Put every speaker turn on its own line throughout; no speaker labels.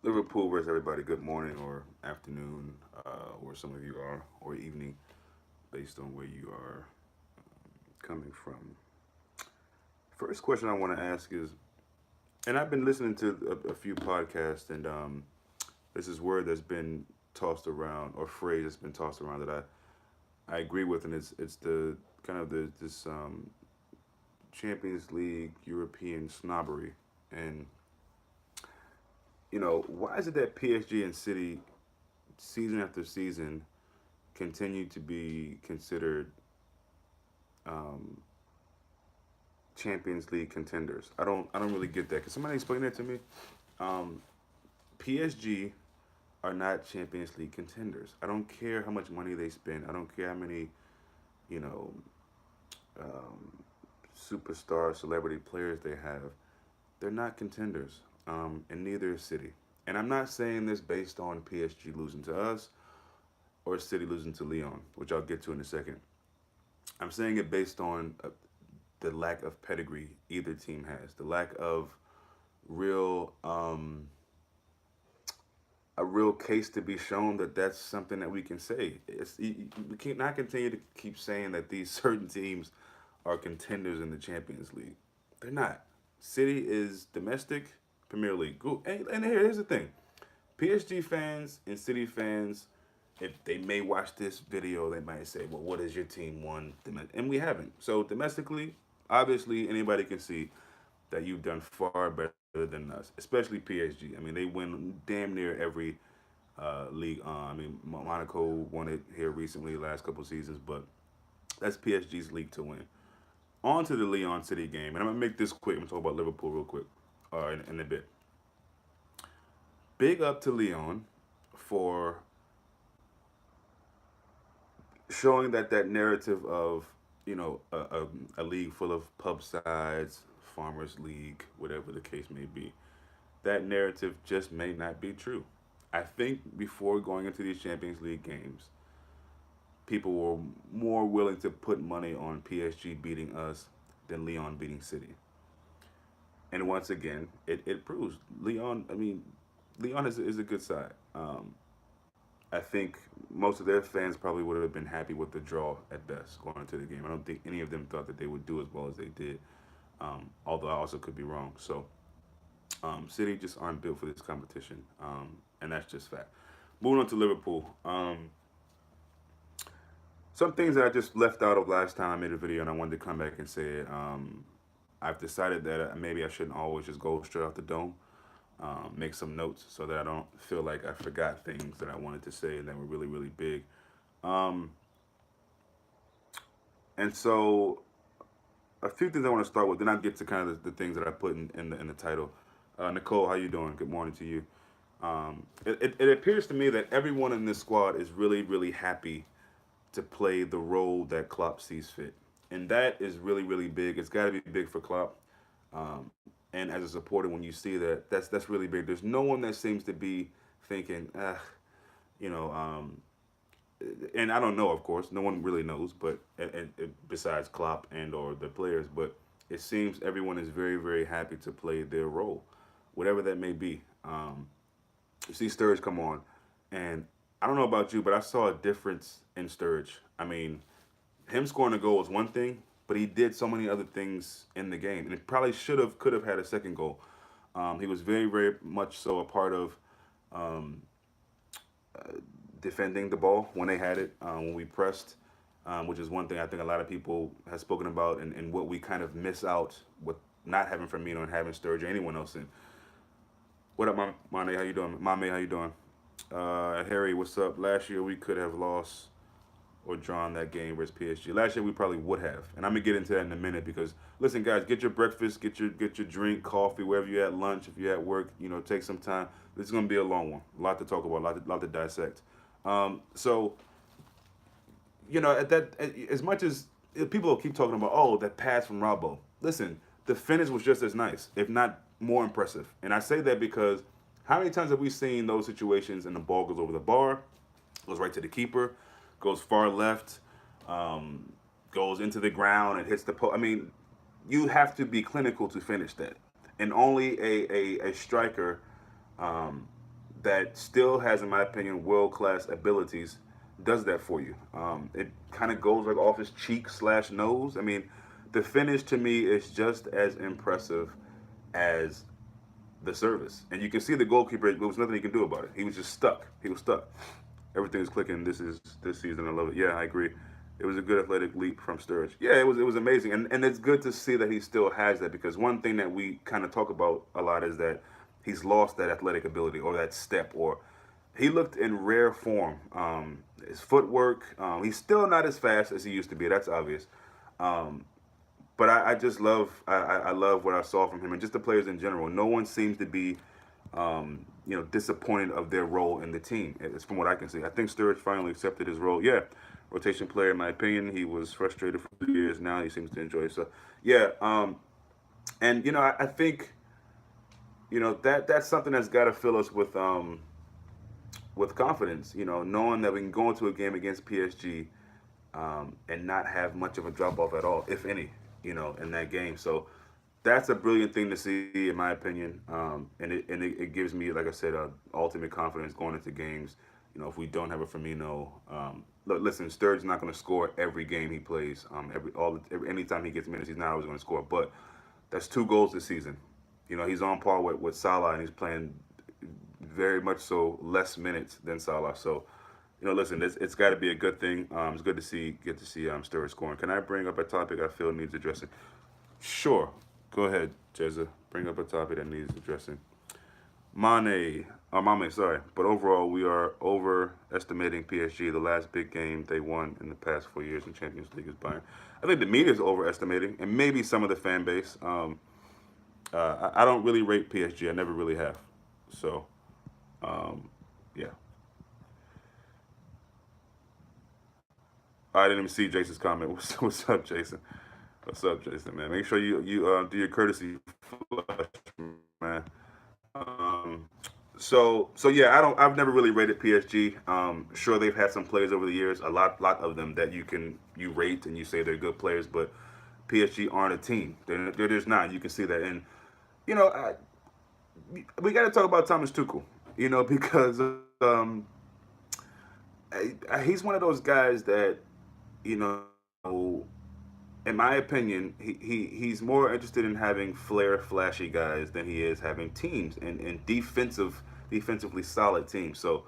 Liverpool versus everybody. Good morning or afternoon, where some of you are, or evening, based on where you are coming from. First question I want to ask is, and I've been listening to a few podcasts, and this is word that's been tossed around, or phrase that's been tossed around that I agree with, and it's the kind of this Champions League European snobbery, and why is it that PSG and City season after season continue to be considered um, Champions League contenders? I don't really get that. Can somebody explain that to me? Um, PSG are not Champions League contenders. I don't care how much money they spend. I don't care how many you know um, superstar celebrity players they have. They're not contenders, and neither is City. And I'm not saying this based on PSG losing to us or City losing to Lyon, which I'll get to in a second. I'm saying it based on the lack of pedigree either team has, the lack of real a real case to be shown that that's something that we can say. We can't not continue to keep saying that these certain teams are contenders in the Champions League. They're not. City is domestic Premier League. And here's the thing: PSG fans and City fans, if they may watch this video, they might say, "Well, what has your team won?" And we haven't. So domestically, obviously, anybody can see that you've done far better than us, especially PSG. I mean, they win damn near every league. I mean, Monaco won it here recently, last couple seasons, but that's PSG's league to win. On to the Lyon City game, and I'm gonna make this quick. I'm gonna talk about Liverpool real quick, in a bit. Big up to Lyon for showing that narrative of a league full of pub sides, farmers league, whatever the case may be. That narrative just may not be true. I think before going into these Champions League games, people were more willing to put money on PSG beating us than Lyon beating City. And once again, it proves Lyon. I mean, Lyon is a good side. I think most of their fans probably would have been happy with the draw at best going into the game. I don't think any of them thought that they would do as well as they did. Although I also could be wrong. So City just aren't built for this competition, and that's just fact. Moving on to Liverpool. Some things that I just left out of last time I made a video, and I wanted to come back and say it. I've decided that maybe I shouldn't always just go straight off the dome. Make some notes so that I don't feel like I forgot things that I wanted to say and that were really, really big. Um, and so a few things I want to start with. Then I'll get to kind of the things that I put in the title. Nicole, how you doing? Good morning to you. It appears to me that everyone in this squad is really, really happy to play the role that Klopp sees fit, and that is really, really big. It's got to be big for Klopp. And as a supporter, when you see that, that's really big. There's no one that seems to be thinking, you know, and I don't know, of course, no one really knows, but besides Klopp and or the players, but it seems everyone is very, very happy to play their role, whatever that may be. You see Sturridge come on, and I don't know about you, but I saw a difference in Sturridge. I mean, him scoring a goal was one thing, but he did so many other things in the game, and it probably could have had a second goal. He was very, very much so a part of um, defending the ball when they had it, when we pressed, which is one thing I think a lot of people have spoken about, and what we kind of miss out with not having Firmino and having Sturridge or anyone else in. What up, Mane? How you doing? Mame, how you doing? Harry, what's up? Last year we could have lost or drawn that game versus PSG. Last year we probably would have, and I'm gonna get into that in a minute because listen, guys, get your breakfast, get your drink, coffee, wherever you're at, lunch. If you're at work, take some time. This is gonna be a long one, a lot to talk about, a lot to dissect. So at that, as much as people will keep talking about, oh, that pass from Robbo. Listen, the finish was just as nice, if not more impressive. And I say that because how many times have we seen those situations and the ball goes over the bar, goes right to the keeper, goes far left, um, goes into the ground and hits the post. I mean, you have to be clinical to finish that, and only a striker. that still has, in my opinion, world class abilities does that for you. It kind of goes like off his cheek slash nose. I mean, the finish to me is just as impressive as the service. And you can see the goalkeeper, there was nothing he can do about it. He was just stuck. He was stuck. Everything is clicking this season. I love it. Yeah, I agree. It was a good athletic leap from Sturridge. Yeah, it was amazing. And it's good to see that he still has that, because one thing that we kind of talk about a lot is that he's lost that athletic ability or that step, or he looked in rare form. His footwork, he's still not as fast as he used to be. That's obvious. Um, but I just I love what I saw from him, and just the players in general. No one seems to be disappointed of their role in the team. It's from what I can see. I think Sturridge finally accepted his role. Yeah, rotation player in my opinion. He was frustrated for years. Now he seems to enjoy it. So yeah, and I think that's something that's got to fill us with confidence. Knowing that we can go into a game against PSG and not have much of a drop off at all, if any, in that game. So that's a brilliant thing to see, in my opinion. And it gives me, like I said, ultimate confidence going into games. If we don't have a Firmino, look, listen, Sturridge's not going to score every game he plays. Anytime he gets minutes, he's not always going to score. But that's 2 goals this season. He's on par with Salah, and he's playing very much so less minutes than Salah. So, listen, it's got to be a good thing. It's good to see Sturridge scoring. Can I bring up a topic I feel needs addressing? Sure. Go ahead, Jezza. Bring up a topic that needs addressing. Mame, sorry. But overall, we are overestimating PSG. The last big game they won in the past 4 years in Champions League is Bayern. I think the media is overestimating, and maybe some of the fan base. I don't really rate PSG. I never really have. So, yeah. I didn't even see Jason's comment. What's up, Jason? What's up, Jason? Man, make sure you do your courtesy flush, man. Um, so yeah, I've never really rated PSG. Sure, they've had some players over the years, a lot of them that you rate and you say they're good players, but PSG aren't a team. They're just not. You can see that, and you know, I, we got to talk about Thomas Tuchel. Because he's one of those guys that you know in my opinion, he's more interested in having flair, flashy guys than he is having teams and defensively solid teams. So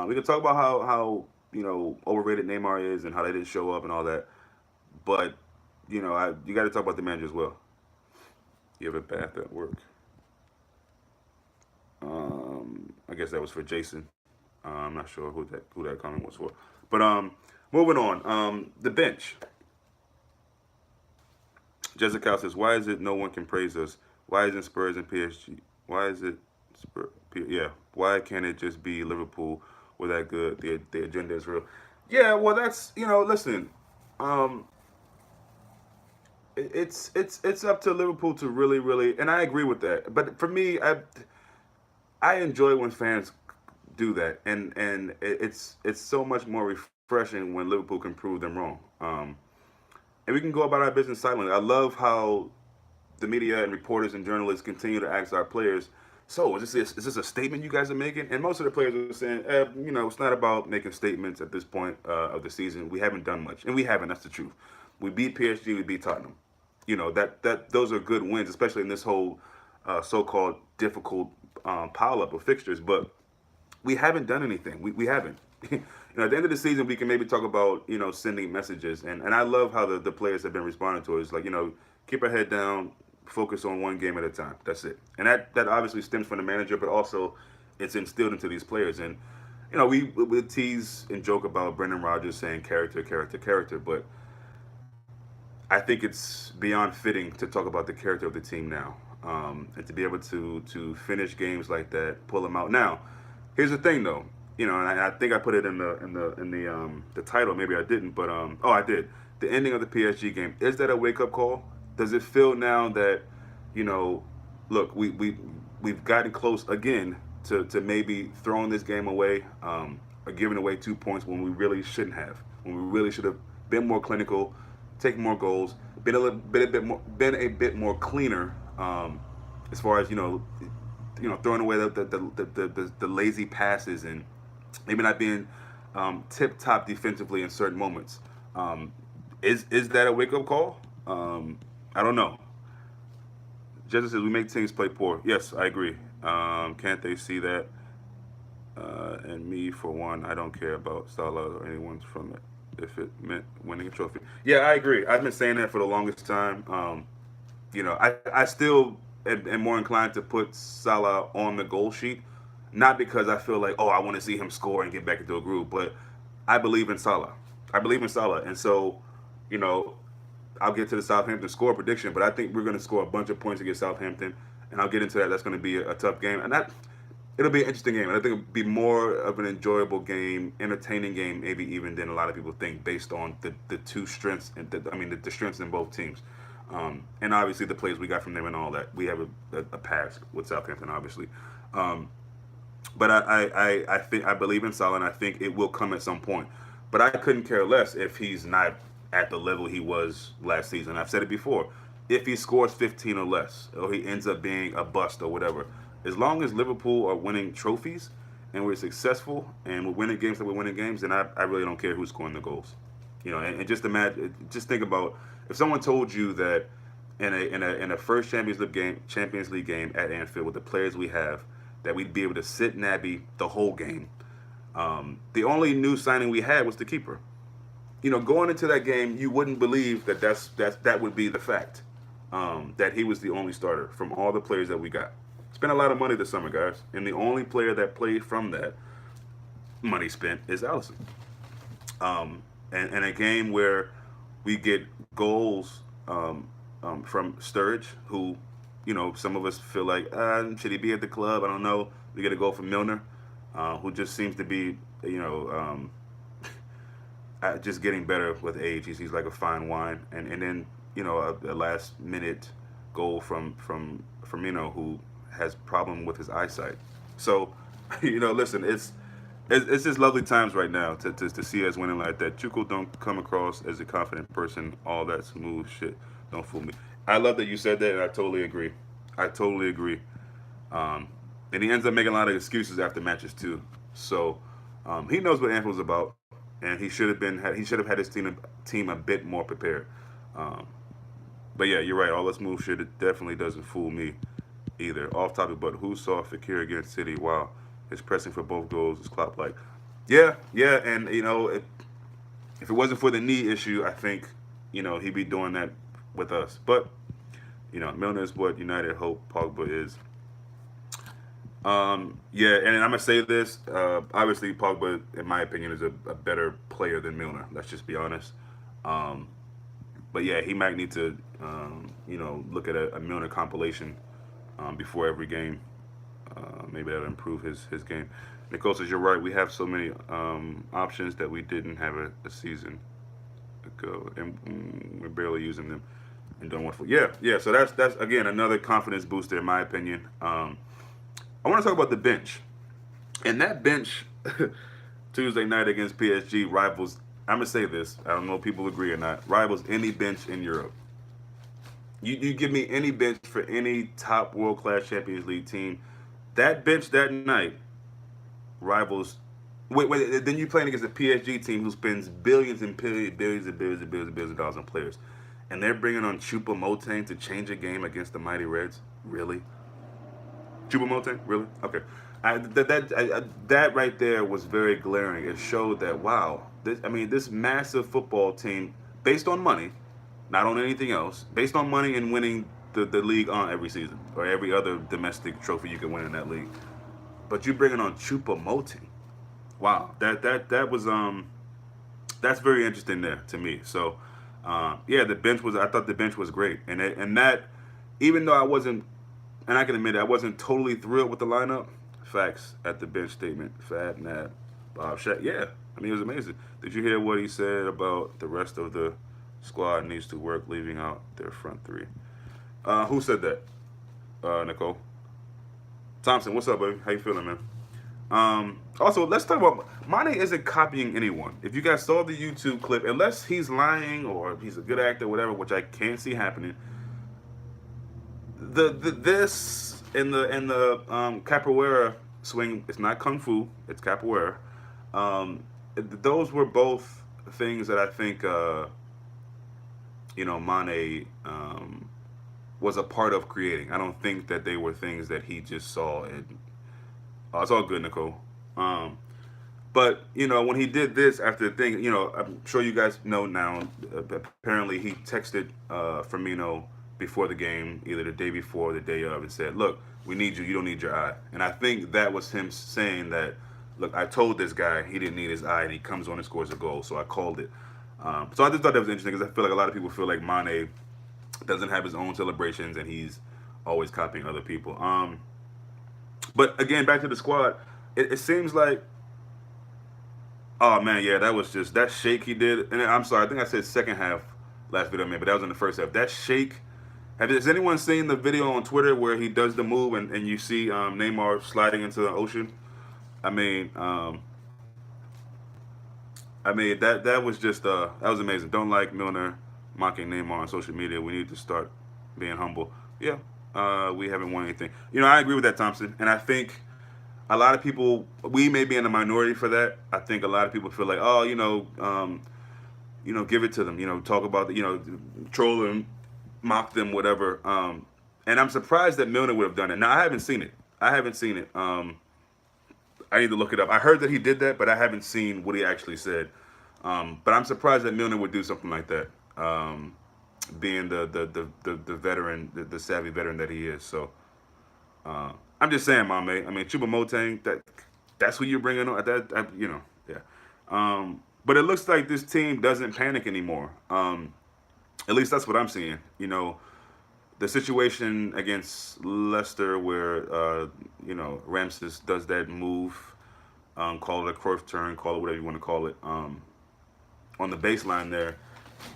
we can talk about how overrated Neymar is and how they didn't show up and all that. But you got to talk about the manager as well. You have a bath at work. I guess that was for Jason. I'm not sure who that comment was for. But moving on. The bench. Jessica says, "Why is it no one can praise us? Why isn't Spurs and PSG? Why is it yeah? Why can't it just be Liverpool? We're that good. The agenda is real. Yeah, well, that's Listen, um, it's up to Liverpool to really, and I agree with that. But for me, I enjoy when fans do that, and it's so much more refreshing when Liverpool can prove them wrong. And we can go about our business silently. I love how the media and reporters and journalists continue to ask our players, "So, is this a statement you guys are making?" And most of the players are saying, it's not about making statements at this point of the season. We haven't done much, and we haven't. That's the truth. We beat PSG. We beat Tottenham. That those are good wins, especially in this whole so-called difficult pile-up of fixtures. But we haven't done anything. We haven't. At the end of the season, we can maybe talk about sending messages, and I love how the players have been responding to it. It's like keep our head down, focus on one game at a time. That's it. And that obviously stems from the manager, but also it's instilled into these players. And we tease and joke about Brendan Rodgers saying character, character, character, but I think it's beyond fitting to talk about the character of the team now, and to be able to finish games like that, pull them out. Now, here's the thing, though. And I think I put it in the title. Maybe I didn't, but I did. The ending of the PSG game, is that a wake up call? Does it feel now that look, we've gotten close again to maybe throwing this game away, or giving away 2 points when we really shouldn't have, when we really should have been more clinical, taken more goals, been a bit more cleaner, as far as throwing away the lazy passes and maybe not being tip top defensively in certain moments. Um, is that a wake up call? I don't know. Judges says we make teams play poor. Yes, I agree. Can't they see that? And me, for one, I don't care about Salah or anyone from it if it meant winning a trophy. Yeah, I agree. I've been saying that for the longest time. I still am more inclined to put Salah on the goal sheet, not because I feel like, oh, I want to see him score and get back into a groove, but I believe in Salah. I believe in Salah. And so, you know, I'll get to the Southampton score prediction, but I think we're going to score a bunch of points against Southampton, and I'll get into that. That's going to be a tough game, and it'll be an interesting game. And I think it'll be more of an enjoyable game, entertaining game, maybe even than a lot of people think, based on the two strengths and the strengths in both teams, and obviously the plays we got from them and all that. We have a pass with Southampton, obviously. But I believe in Salah, and I think it will come at some point. But I couldn't care less if he's not at the level he was last season. I've said it before. If he scores 15 or less, or he ends up being a bust or whatever, as long as Liverpool are winning trophies and we're successful and we're winning games that we're winning games, then I really don't care who's scoring the goals. And just imagine, just think about if someone told you that in a first Champions League game at Anfield with the players we have, that we'd be able to sit Naby the whole game. The only new signing we had was the keeper. Going into that game, you wouldn't believe that would be the fact, that he was the only starter from all the players that we got. Spent a lot of money this summer, guys, and the only player that played from that money spent is Allison. And a game where we get goals from Sturridge, who, some of us feel like, should he be at the club? I don't know. We get a goal from Milner, who just seems to be, just getting better with age. He's like a fine wine. And then, a last minute goal from Firmino, who has problem with his eyesight. So, listen, it's just lovely times right now to see us winning like that. Chukwuka don't come across as a confident person. All that smooth shit, don't fool me. I love that you said that, and I totally agree. I totally agree. And he ends up making a lot of excuses after matches too. So he knows what Anfield's about, and he should have had his team a bit more prepared. But yeah, you're right. All this move shit, it definitely doesn't fool me either. Off topic, but who saw Fekir against City? Wow, his pressing for both goals is Klopp like. Yeah, and if it wasn't for the knee issue, I think he'd be doing that with us. But Milner is what United hope Pogba is. Yeah, and I'm gonna say this. Obviously, Pogba, in my opinion, is a better player than Milner. Let's just be honest. But yeah, he might need to, look at a Milner compilation before every game. Maybe that'll improve his game. Nicole says, you're right. We have so many options that we didn't have a season ago, and we're barely using them and doing wonderful. Yeah. So that's again another confidence booster in my opinion. I want to talk about the bench, and that bench Tuesday night against PSG rivals. I'm gonna say this. I don't know if people agree or not. Rivals any bench in Europe. You give me any bench for any top world class Champions League team. That bench that night rivals. Wait. Then you're playing against a PSG team who spends billions and billions of dollars on players, and they're bringing on Choupo-Moting to change a game against the mighty Reds. Really? Choupo-Moting? Really? Okay. That right there was very glaring. It showed that wow, this massive football team, based on money, not on anything else, based on money and winning the league on every season or every other domestic trophy you can win in that league. But you bringing on Choupo-Moting. Wow, that was that's very interesting there to me. So yeah, I thought the bench was great, and that even though I wasn't, and I can admit it, I wasn't totally thrilled with the lineup. Facts at the bench statement. Fab, Nab, Bob, Shaq. Yeah, it was amazing. Did you hear what he said about the rest of the squad needs to work, leaving out their front three? Who said that? Nicole Thompson. What's up, baby? How you feeling, man? Also, let's talk about Mane isn't copying anyone. If you guys saw the YouTube clip, unless he's lying or he's a good actor, whatever, which I can't see happening. This in the capoeira swing. It's not kung fu. It's capoeira. Those were both things that I think Mane was a part of creating. I don't think that they were things that he just saw. And it's all good, Nicole. Um, but when he did this after the thing, I'm sure you guys know now. Apparently, he texted Firmino before the game, either the day before or the day of, and said, "Look, we need you. You don't need your eye." And I think that was him saying that, "Look, I told this guy he didn't need his eye, and he comes on and scores a goal, so I called it." So I just thought that was interesting because I feel like a lot of people feel like Mane doesn't have his own celebrations and he's always copying other people. But again, back to the squad, it seems like, oh man, yeah, that was just that shake he did. And I'm sorry, I think I said second half last video, man, but that was in the first half. That shake. Has anyone seen the video on Twitter where he does the move and you see Neymar sliding into the ocean? I mean, that was just that was amazing. Don't like Milner mocking Neymar on social media. We need to start being humble. Yeah, we haven't won anything. I agree with that, Thompson, and I think a lot of people, we may be in the minority for that. I think a lot of people feel like, oh, give it to them. Talk about troll them, mock them, whatever. And I'm surprised that Milner would have done it. Now I haven't seen it. I need to look it up. I heard that he did that, but I haven't seen what he actually said. But I'm surprised that Milner would do something like that, being the veteran, the savvy veteran that he is. So I'm just saying, Mame. I mean, Chuba Motang, that's who you're bringing on. Yeah. But it looks like this team doesn't panic anymore. At least that's what I'm seeing. The situation against Leicester where Ramses does that move, call it a Cruyff turn, call it whatever you want to call it, on the baseline there.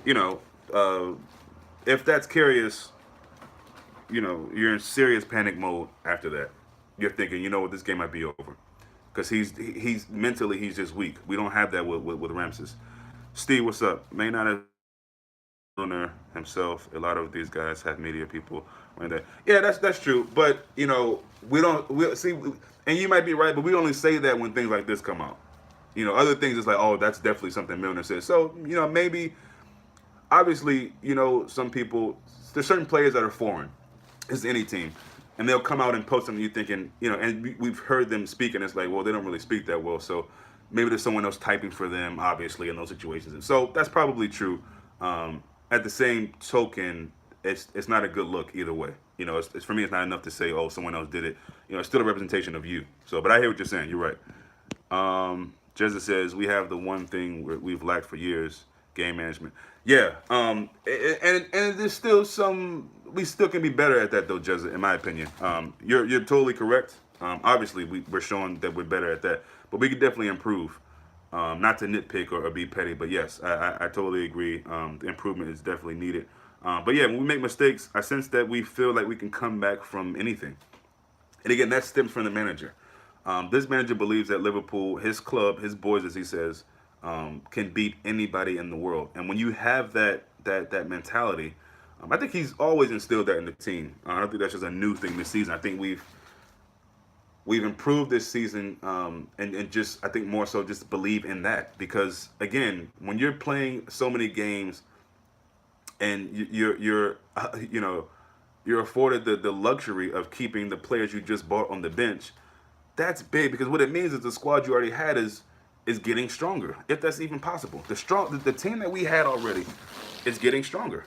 You know, uh, if that's curious, you're in serious panic mode after that. You're thinking, what, this game might be over, because he's mentally he's just weak. We don't have that with Ramses. Steve, what's up? May not have owner himself. A lot of these guys have media people when that. Yeah, that's true. But we see, and you might be right, but we only say that when things like this come out. Other things is like, oh, that's definitely something Milner says. So maybe, obviously, some people, there's certain players that are foreign. It's any team. And they'll come out and post something you thinking, and we've heard them speak, and it's like, well, they don't really speak that well. So maybe there's someone else typing for them, obviously, in those situations. And so that's probably true. At the same token, it's not a good look either way. It's for me, it's not enough to say, oh, someone else did it. It's still a representation of you. So, but I hear what you're saying. You're right. Jezza says, we have the one thing we've lacked for years, game management. Yeah. And there's still we still can be better at that though, Jezza, in my opinion. You're totally correct. Obviously we're showing that we're better at that, but we could definitely improve. Not to nitpick or be petty, but yes, I totally agree. The improvement is definitely needed. But yeah, when we make mistakes, I sense that we feel like we can come back from anything. And again, that stems from the manager. This manager believes that Liverpool, his club, his boys, as he says, can beat anybody in the world. And when you have that mentality, I think he's always instilled that in the team. I don't think that's just a new thing this season. I think we've improved this season, and just I think more so just believe in that, because again, when you're playing so many games and you're afforded the luxury of keeping the players you just bought on the bench, that's big, because what it means is the squad you already had is getting stronger, if that's even possible. The team that we had already is getting stronger.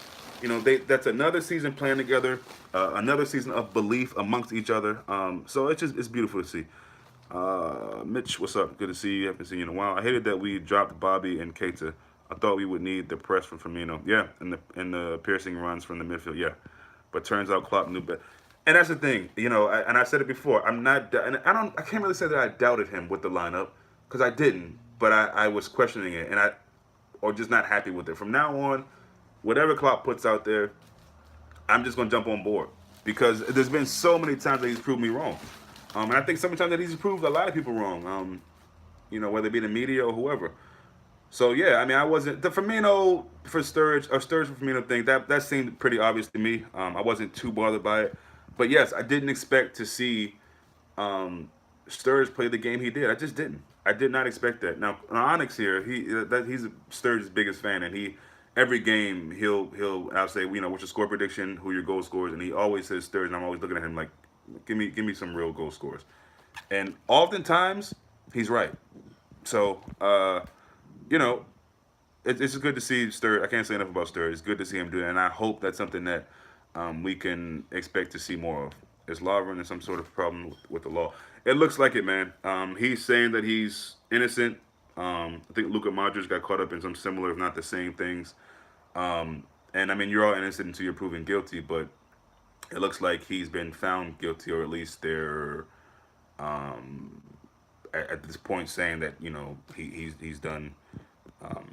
That's another season playing together, another season of belief amongst each other. So it's beautiful to see. Mitch, what's up? Good to see you. Haven't seen you in a while. I hated that we dropped Bobby and Keita. I thought we would need the press from Firmino. Yeah, and the piercing runs from the midfield. Yeah, but turns out Klopp knew better. And that's the thing, and I said it before. And I can't really say that I doubted him with the lineup, because I didn't, but I was questioning it, or just not happy with it. From now on, whatever Klopp puts out there, I'm just gonna jump on board, because there's been so many times that he's proved me wrong, and I think sometimes that he's proved a lot of people wrong. Whether it be the media or whoever. So yeah, I mean, I wasn't the Firmino for Sturridge or Sturridge for Firmino thing. That seemed pretty obvious to me. I wasn't too bothered by it. But yes, I didn't expect to see um, Sturridge play the game he did. I just didn't. I did not expect that. Now Onyx here, he's Sturridge's biggest fan, and he every game he'll I'll say what's your score prediction, who your goal scorers, and he always says Sturridge, and I'm always looking at him like give me some real goal scores, and oftentimes he's right. So you know it's good to see Sturridge. I can't say enough about Sturridge. It's good to see him do it, and I hope that's something that we can expect to see more of. Is law running some sort of problem with the law? It looks like it, man. He's saying that he's innocent. I think Luka Modric got caught up in some similar, if not the same things. And I mean, you're all innocent until you're proven guilty, but it looks like he's been found guilty, or at least they're at this point saying that he's done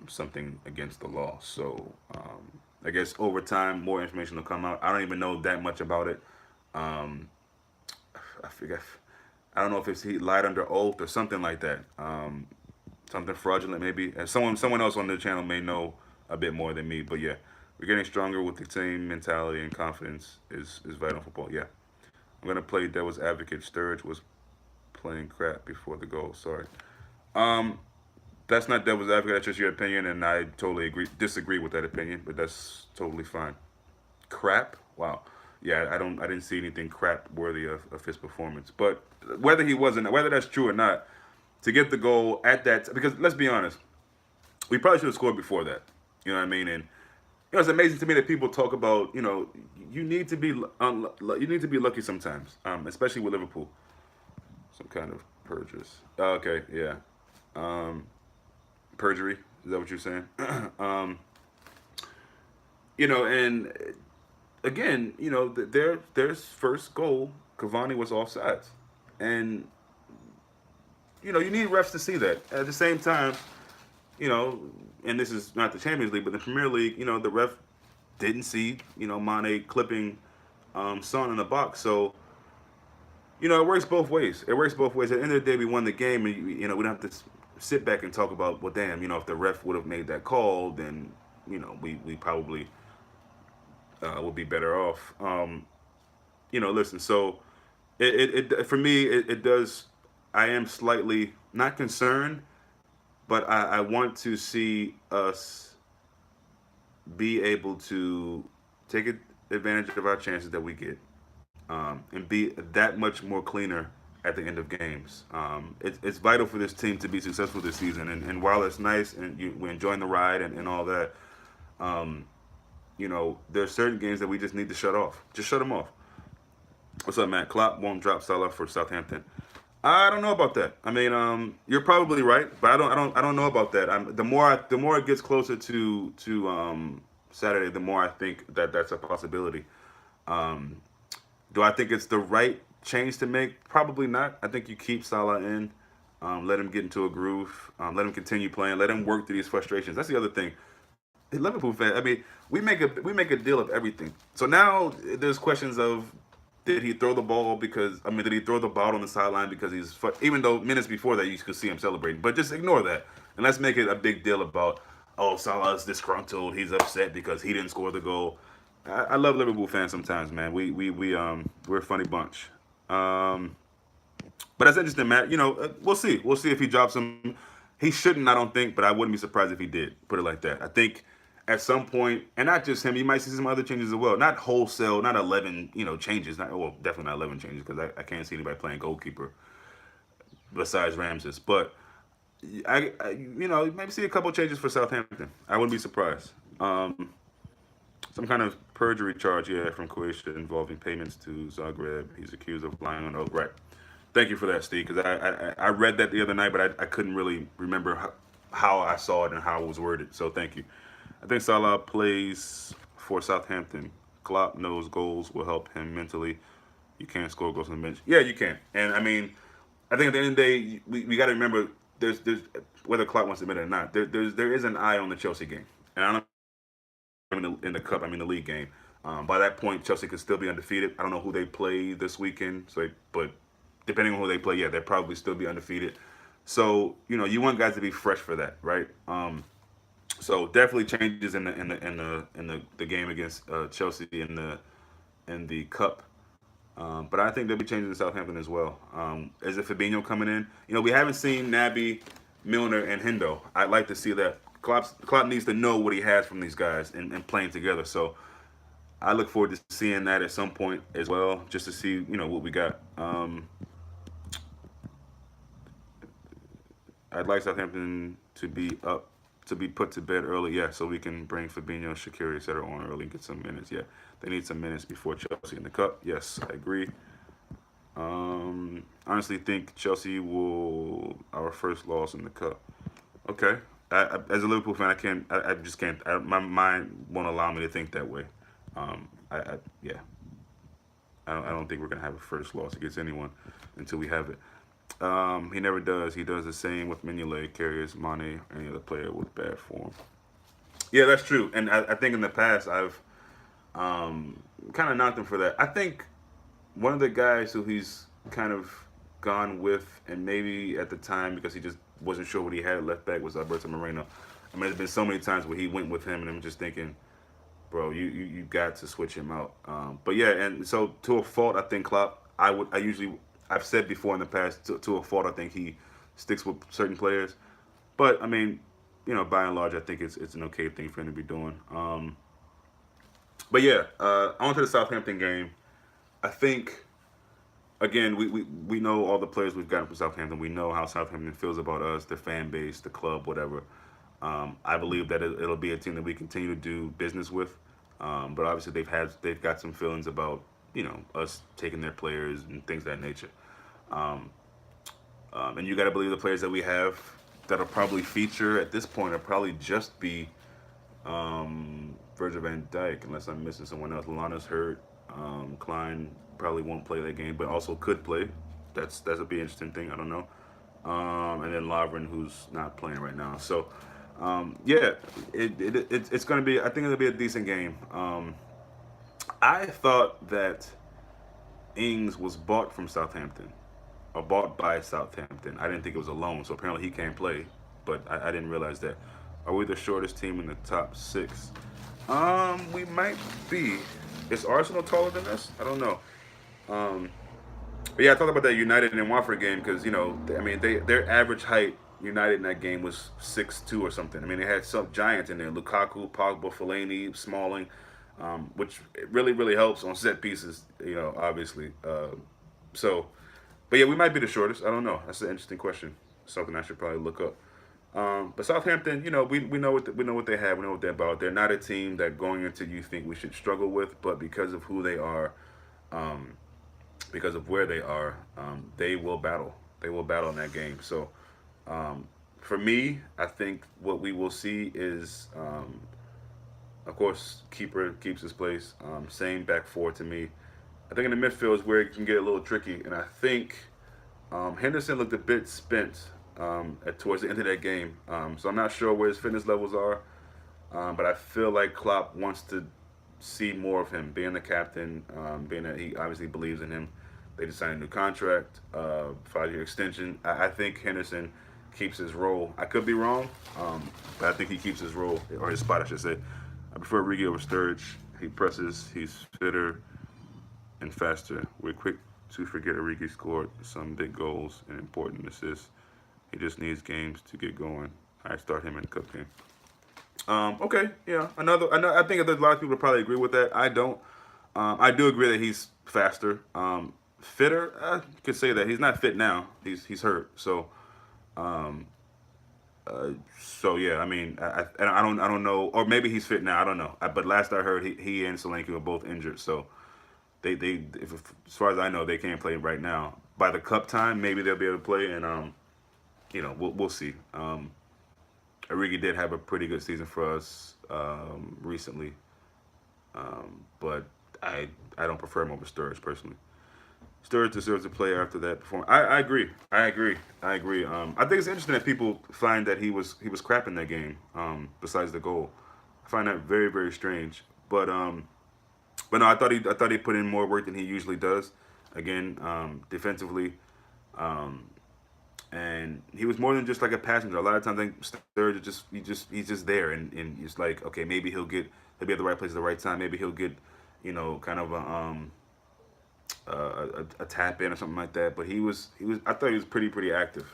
something against the law. So I guess over time, more information will come out. I don't even know that much about it. Um, I forget. I don't know if it's he lied under oath or something like that. Something fraudulent maybe. And someone else on the channel may know a bit more than me. But yeah, we're getting stronger with the same mentality, and confidence is vital in football. Yeah, I'm gonna play devil's advocate. Sturridge was playing crap before the goal. Sorry. Um, that's not devil's advocate. That's just your opinion, and I totally disagree with that opinion. But that's totally fine. Crap. Wow. Yeah, I didn't see anything crap worthy of his performance. But whether that's true or not, to get the goal at that, because let's be honest, we probably should have scored before that. You know what I mean? And it's amazing to me that people talk about you need to be you need to be lucky sometimes, especially with Liverpool. Some kind of purchase. Okay, yeah. Um, Perjury. Is that what you're saying? um, and again, their first goal, Cavani was offsides, and you need refs to see that. At the same time, you know, and this is not the Champions League, but the Premier League, the ref didn't see Mane clipping Son in the box, so it works both ways. It works both ways. At the end of the day, we won the game, and we don't have to sit back and talk about, well, damn, if the ref would have made that call, then we probably would be better off. Listen. So it for me it does. I am slightly not concerned, but I want to see us be able to take advantage of our chances that we get, and be that much more cleaner at the end of games. It's vital for this team to be successful this season. And while it's nice and we're enjoying the ride and all that, um, there's certain games that we just need to shut off. Just shut them off. What's up, Matt? Klopp won't drop Salah for Southampton. I don't know about that. I mean, you're probably right, but I don't know about that. The more it gets closer to Saturday, the more I think that that's a possibility. Um, do I think it's the right change to make? Probably not. I think you keep Salah in, let him get into a groove, let him continue playing, let him work through these frustrations. That's the other thing. Liverpool fan. I mean, we make a deal of everything. So now there's questions of did he throw the ball did he throw the ball on the sideline because even though minutes before that you could see him celebrating, but just ignore that and let's make it a big deal about Salah's disgruntled, he's upset because he didn't score the goal. I love Liverpool fans sometimes, man. We're a funny bunch. Um, but that's interesting, Matt. We'll see. We'll see if he drops him. He shouldn't, I don't think, but I wouldn't be surprised if he did. Put it like that. I think at some point, and not just him, you might see some other changes as well. Not wholesale, not 11, changes. Definitely not 11 changes because I can't see anybody playing goalkeeper besides Ramses. But maybe see a couple changes for Southampton. I wouldn't be surprised. Some kind of perjury charge, yeah, from Croatia involving payments to Zagreb. He's accused of lying on oath. Right. Thank you for that, Steve, because I read that the other night, but I couldn't really remember how I saw it and how it was worded. So thank you. I think Salah plays for Southampton. Klopp knows goals will help him mentally. You can't score goals on the bench. Yeah, you can. And I mean, I think at the end of the day, we got to remember there's whether Klopp wants to admit it or not. There is an eye on the Chelsea game, and I don't in the cup. I mean the league game. By that point, Chelsea could still be undefeated. I don't know who they play this weekend, but depending on who they play, yeah, they'll probably still be undefeated. So you want guys to be fresh for that, right? So definitely changes in the game against Chelsea in the cup. But I think they'll be changing in Southampton as well. As if Fabinho coming in, we haven't seen Naby, Milner, and Hendo. I'd like to see that. Klopp needs to know what he has from these guys and playing together. So I look forward to seeing that at some point as well, just to see what we got. I'd like Southampton to be up, to be put to bed early, yeah, so we can bring Fabinho, Shaqiri, etc. on early and get some minutes. Yeah, they need some minutes before Chelsea in the cup. Yes, I agree. Honestly, think Chelsea will our first loss in the cup. Okay, as a Liverpool fan, I just can't. My mind won't allow me to think that way. Yeah, I don't think we're gonna have a first loss against anyone until we have it. He never does. He does the same with Mignolet, Karius, Mane, or any other player with bad form. Yeah, that's true. And I think in the past I've kind of knocked him for that. I think one of the guys who he's kind of gone with, and maybe at the time because he just wasn't sure what he had at left back, was Alberto Moreno. I mean, there's been so many times where he went with him, and I'm just thinking, bro, you got to switch him out. But yeah, and so to a fault, I think Klopp. I usually I've said before in the past to a fault. I think he sticks with certain players, but I mean, by and large, I think it's an okay thing for him to be doing. But yeah, on to the Southampton game. I think again we know all the players we've gotten from Southampton. We know how Southampton feels about us, the fan base, the club, whatever. I believe that it'll be a team that we continue to do business with. But obviously they've got some feelings about us taking their players and things of that nature. Um, and you got to believe the players that we have that'll probably feature at this point will probably just be Virgil van Dijk, unless I'm missing someone else. Lallana's hurt. Klein probably won't play that game, but also could play. That'll be an interesting thing. I don't know. And then Lovren, who's not playing right now. So yeah, it's going to be. I think it'll be a decent game. I thought that Ings was bought from Southampton, or bought by Southampton. I didn't think it was a loan, so apparently he can't play. But I didn't realize that. Are we the shortest team in the top six? We might be. Is Arsenal taller than us? I don't know. Um, but yeah, I talked about that United and Watford game because I mean their average height United in that game was 6'2" or something. I mean they had some giants in there: Lukaku, Pogba, Fellaini, Smalling, which really helps on set pieces. Obviously. So, but yeah, we might be the shortest. I don't know. That's an interesting question. Something I should probably look up. But Southampton, we know we know what they have. We know what they're about. They're not a team that going into you think we should struggle with, but because of who they are, um, because of where they are, they will battle. They will battle in that game. So, for me, I think what we will see is, of course, keeper keeps his place. Same back four to me. I think in the midfield is where it can get a little tricky, and I think Henderson looked a bit spent towards the end of that game. So I'm not sure where his fitness levels are, but I feel like Klopp wants to see more of him, being the captain, being that he obviously believes in him. They just signed a new contract, 5-year extension. I think Henderson keeps his role. I could be wrong, but I think he keeps his role, or his spot, I should say. I prefer Origi over Sturridge. He presses, he's fitter and faster. We're quick to forget Origi scored some big goals and important assists. He just needs games to get going. I start him in the cup game. Okay, yeah, another. I think there's a lot of people that probably agree with that. I don't. I do agree that he's faster, fitter. I could say that he's not fit now. He's hurt. Um, so yeah. I mean, I don't know, or maybe he's fit now. I don't know. But last I heard, he and Solanke were both injured. So as far as I know, they can't play right now. By the cup time, maybe they'll be able to play, and we'll see. Origi did have a pretty good season for us recently, but I don't prefer him over Sturridge personally. Sturridge deserves to play after that performance. I agree. I agree. I agree. I think it's interesting that people find that he was crap in that game. Besides the goal, I find that very strange. But no, I thought he put in more work than he usually does. Again, defensively. Um, and he was more than just like a passenger. A lot of times, I think Sturridge is he's just there, and it's like, okay, maybe he'll be at the right place at the right time. Maybe he'll get kind of a tap in or something like that. But he was I thought he was pretty active.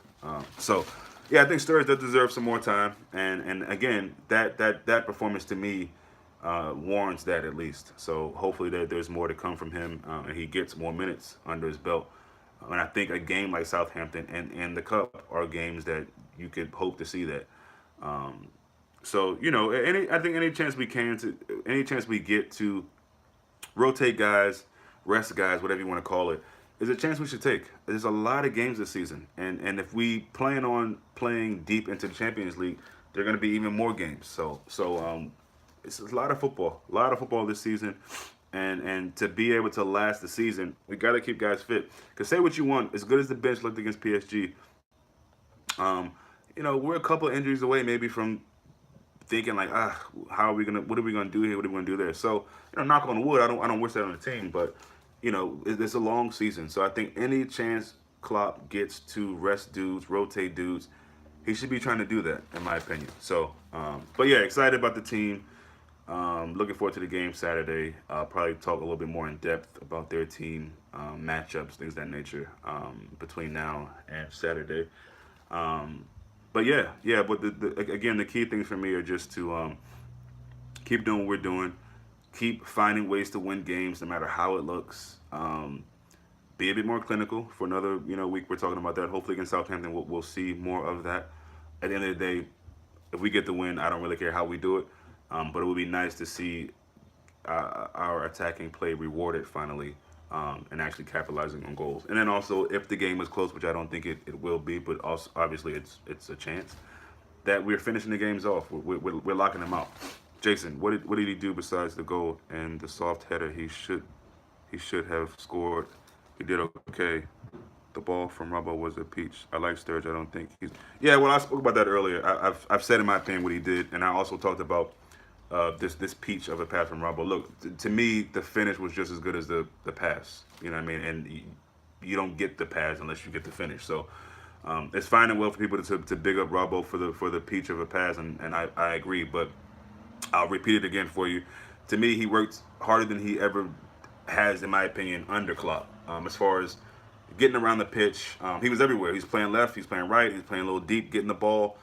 So yeah, I think Sturridge does deserve some more time. And again, that performance to me warrants that at least. So hopefully there's more to come from him and he gets more minutes under his belt. And I think a game like Southampton and the Cup are games that you could hope to see that. Um, so I think any chance we get to rotate guys, rest guys, whatever you want to call it, is a chance we should take. There's a lot of games this season, and if we plan on playing deep into the Champions League, there are going to be even more games. So it's a lot of football this season, and to be able to last the season, we got to keep guys fit. Cause say what you want, as good as the bench looked against PSG, um, we're a couple of injuries away maybe from thinking like, what are we gonna do here? What are we gonna do there? So, knock on wood. I don't wish that on the team, but it's a long season. So I think any chance Klopp gets to rest dudes, rotate dudes, he should be trying to do that, in my opinion. So, but yeah, excited about the team. Looking forward to the game Saturday. I'll probably talk a little bit more in depth about their team, matchups, things of that nature, between now and Saturday. Um, but yeah. But again, the key things for me are just to keep doing what we're doing, keep finding ways to win games, no matter how it looks. Be a bit more clinical for another week. We're talking about that. Hopefully against Southampton, we'll see more of that. At the end of the day, if we get the win, I don't really care how we do it. But it would be nice to see our attacking play rewarded finally, and actually capitalizing on goals. And then also, if the game is close, which I don't think it will be, but also obviously it's a chance that we're finishing the games off. We're locking them out. Jason, what did he do besides the goal and the soft header? He should have scored. He did okay. The ball from Robbo was a peach. I like Sturridge. I don't think he's. Yeah, well, I spoke about that earlier. I've said in my opinion what he did, and I also talked about this peach of a pass from Robbo. Look, to me, the finish was just as good as the pass. You know what I mean? And you don't get the pass unless you get the finish. So it's fine and well for people to big up Robbo for the peach of a pass, and I agree. But I'll repeat it again for you. To me, he worked harder than he ever has, in my opinion, under Klopp. As far as getting around the pitch, he was everywhere. He's playing left, he's playing right, he's playing a little deep, getting the ball,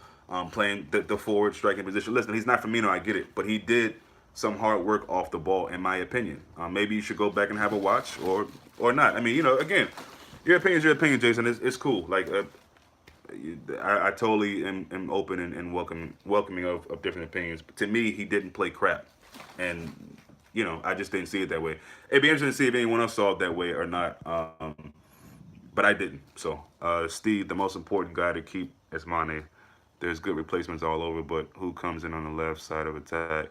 playing the forward striking position. Listen, he's not Firmino, I get it, but he did some hard work off the ball, in my opinion. Maybe you should go back and have a watch, or not. I mean, again, your opinion's your opinion, Jason. It's cool. Like I totally am open and welcoming of different opinions. But to me, he didn't play crap, and I just didn't see it that way. It'd be interesting to see if anyone else saw it that way or not. But I didn't. So, Steve, the most important guy to keep is Mane. There's good replacements all over, but who comes in on the left side of attack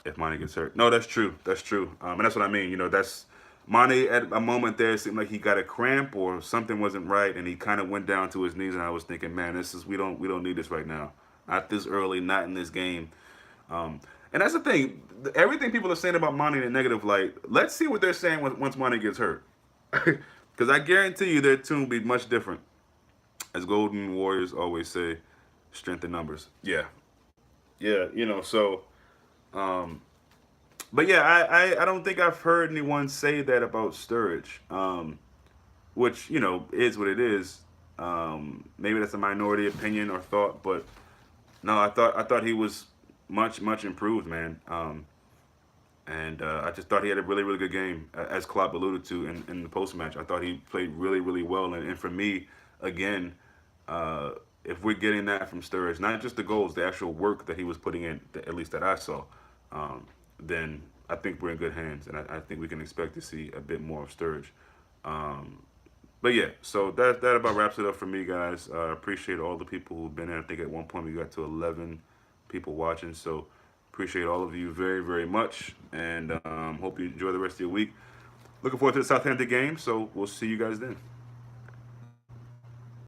if Mane gets hurt? No, that's true. That's true. And that's what I mean. That's Mane at a moment there. It seemed like he got a cramp or something wasn't right, and he kind of went down to his knees. And I was thinking, man, we don't need this right now. Not this early. Not in this game. And that's the thing. Everything people are saying about Mane in a negative light. Let's see what they're saying once Mane gets hurt. Because I guarantee you their tune will be much different. As Golden Warriors always say, strength in numbers. Yeah. Yeah, so. Um, but yeah, I don't think I've heard anyone say that about Sturridge. Which, is what it is. Maybe that's a minority opinion or thought, but no, I thought he was much improved, man. And I just thought he had a really good game, as Klopp alluded to in the post match. I thought he played really well, and for me, again, if we're getting that from Sturridge, not just the goals, the actual work that he was putting in, at least that I saw, then I think we're in good hands, and I think we can expect to see a bit more of Sturridge. Um, but yeah, so that about wraps it up for me, guys. Appreciate all the people who've been in. I think at one point we got to 11 people watching, so appreciate all of you very much, and hope you enjoy the rest of your week. Looking forward to the Southampton game, so we'll see you guys then.